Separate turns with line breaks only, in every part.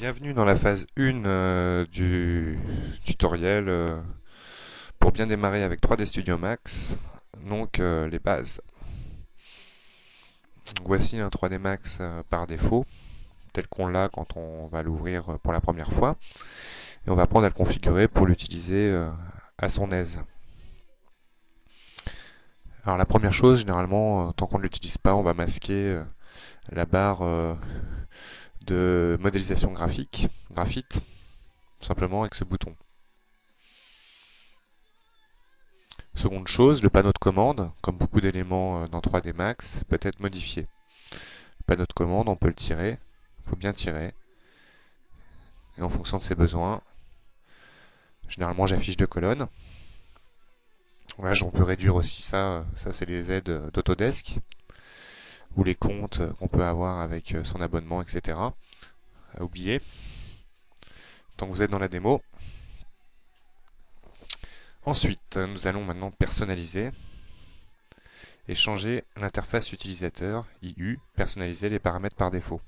Bienvenue dans la phase 1 du tutoriel pour bien démarrer avec 3D Studio Max, donc les bases. Donc, voici un 3D Max par défaut, tel qu'on l'a quand on va l'ouvrir pour la première fois, et on va apprendre à le configurer pour l'utiliser à son aise. Alors la première chose, généralement, tant qu'on ne l'utilise pas, on va masquer la barre de modélisation graphique, graphite, tout simplement avec ce bouton. Seconde chose, le panneau de commande, comme beaucoup d'éléments dans 3D Max, peut être modifié. Le panneau de commande, on peut le tirer, il faut bien tirer, et en fonction de ses besoins, généralement j'affiche 2 colonnes. Là, on peut réduire aussi ça c'est les aides d'Autodesk, ou les comptes qu'on peut avoir avec son abonnement, etc. À oublier, tant que vous êtes dans la démo. Ensuite, nous allons maintenant personnaliser et changer l'interface utilisateur, IU, personnaliser les paramètres par défaut.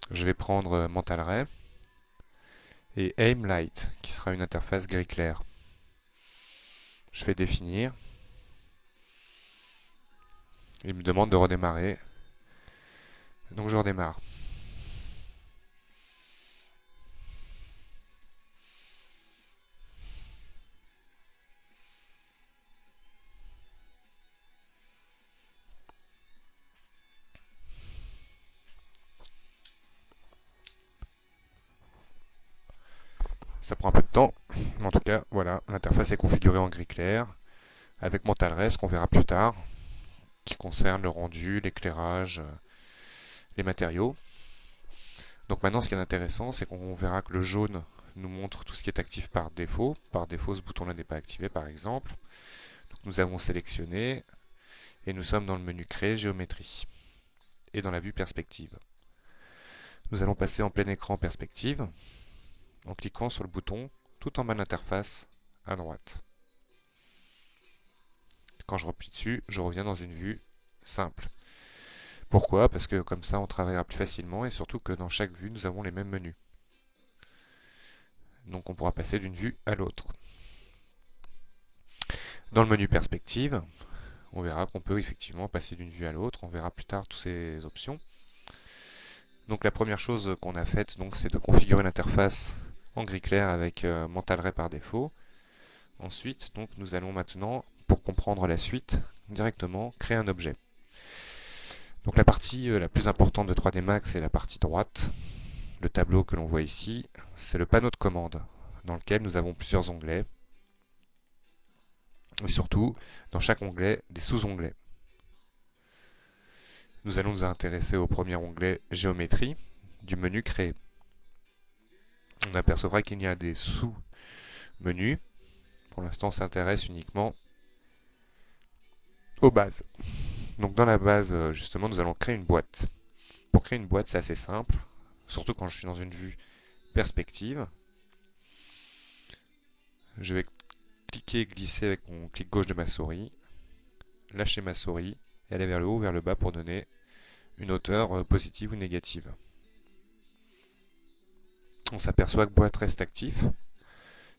Je vais prendre Mental Ray et Aim Light, qui sera une interface gris clair. Je fais définir. Il me demande de redémarrer. Donc je redémarre. Ça prend un peu de temps. Mais en tout cas, voilà, l'interface est configurée en gris clair, avec Mental Ray, ce qu'on verra plus tard, qui concerne le rendu, l'éclairage, les matériaux. Donc maintenant, ce qui est intéressant, c'est qu'on verra que le jaune nous montre tout ce qui est actif par défaut. Par défaut, ce bouton-là n'est pas activé, par exemple. Donc nous avons sélectionné, et nous sommes dans le menu Créer géométrie, et dans la vue perspective. Nous allons passer en plein écran perspective, en cliquant sur le bouton tout en bas de l'interface à droite. Quand je replie dessus, je reviens dans une vue simple. Pourquoi? Parce que comme ça, on travaillera plus facilement et surtout que dans chaque vue, nous avons les mêmes menus. Donc on pourra passer d'une vue à l'autre. Dans le menu perspective, on verra qu'on peut effectivement passer d'une vue à l'autre. On verra plus tard toutes ces options. Donc la première chose qu'on a faite, c'est de configurer l'interface en gris clair avec Mental Ray par défaut. Ensuite, nous allons maintenant, pour comprendre la suite, directement créer un objet. Donc la partie la plus importante de 3D Max est la partie droite. Le tableau que l'on voit ici, c'est le panneau de commande, dans lequel nous avons plusieurs onglets. Et surtout, dans chaque onglet, des sous-onglets. Nous allons nous intéresser au premier onglet Géométrie du menu Créer. On apercevra qu'il y a des sous-menus. Pour l'instant, on s'intéresse uniquement aux bases. Donc dans la base, justement, nous allons créer une boîte. Pour créer une boîte, c'est assez simple, surtout quand je suis dans une vue perspective. Je vais cliquer et glisser avec mon clic gauche de ma souris, lâcher ma souris et aller vers le haut ou vers le bas pour donner une hauteur positive ou négative. On s'aperçoit que boîte reste actif,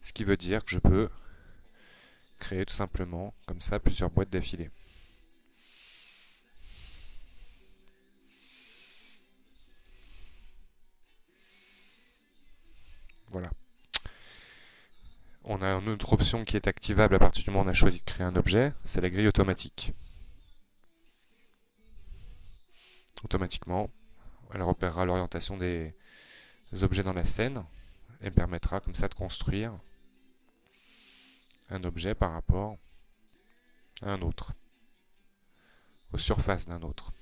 ce qui veut dire que je peux créer tout simplement comme ça plusieurs boîtes d'affilée. Voilà. On a une autre option qui est activable à partir du moment où on a choisi de créer un objet, c'est la grille automatique. Automatiquement, elle repérera l'orientation des objets dans la scène et permettra comme ça de construire un objet par rapport à un autre, aux surfaces d'un autre.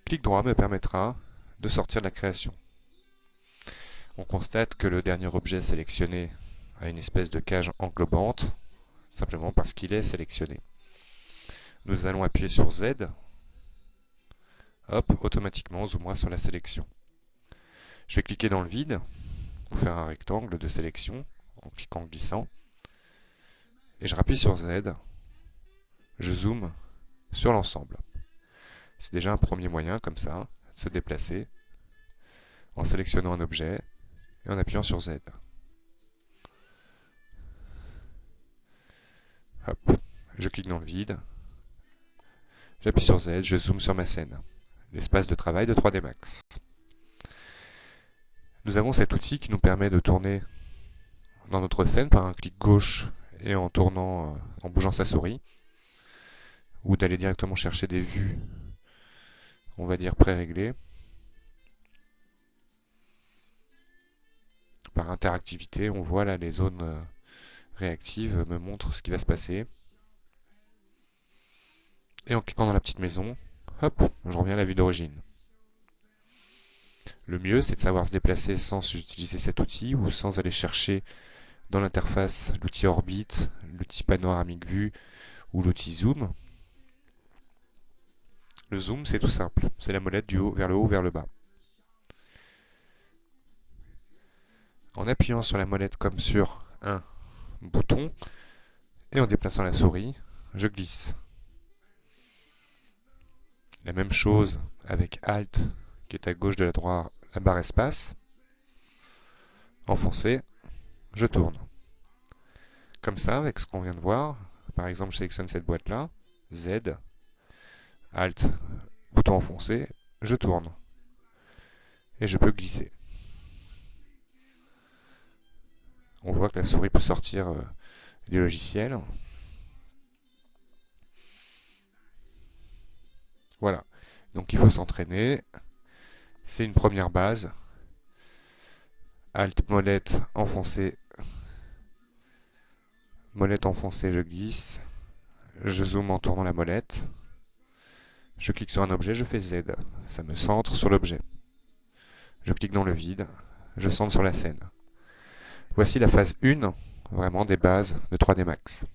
Clic droit me permettra de sortir de la création. On constate que le dernier objet sélectionné a une espèce de cage englobante, simplement parce qu'il est sélectionné. Nous allons appuyer sur Z. Hop, automatiquement, on zoomera sur la sélection. Je vais cliquer dans le vide, pour faire un rectangle de sélection, en cliquant glissant. Et je rappuie sur Z. Je zoome sur l'ensemble. C'est déjà un premier moyen, comme ça, de se déplacer en sélectionnant un objet et en appuyant sur Z. Hop, je clique dans le vide, j'appuie sur Z, je zoome sur ma scène, l'espace de travail de 3D Max. Nous avons cet outil qui nous permet de tourner dans notre scène par un clic gauche et en tournant, en bougeant sa souris, ou d'aller directement chercher des vues, on va dire pré-réglées. Par interactivité, on voit là les zones réactives me montrent ce qui va se passer. Et en cliquant dans la petite maison, hop, je reviens à la vue d'origine. Le mieux, c'est de savoir se déplacer sans utiliser cet outil ou sans aller chercher dans l'interface l'outil Orbite, l'outil panoramique vue ou l'outil Zoom. Le zoom, c'est tout simple, c'est la molette du haut vers le haut vers le bas. En appuyant sur la molette comme sur un bouton et en déplaçant la souris, je glisse. La même chose avec Alt qui est à gauche de la barre espace. Enfoncé, je tourne. Comme ça, avec ce qu'on vient de voir, par exemple, je sélectionne cette boîte-là, Z, Alt, bouton enfoncé, je tourne. Et je peux glisser. On voit que la souris peut sortir du logiciel. Voilà. Donc il faut s'entraîner. C'est une première base. Alt, molette, enfoncé. Molette enfoncée, je glisse. Je zoome en tournant la molette. Je clique sur un objet, je fais Z. Ça me centre sur l'objet. Je clique dans le vide. Je centre sur la scène. Voici la phase 1, vraiment des bases de 3D Max.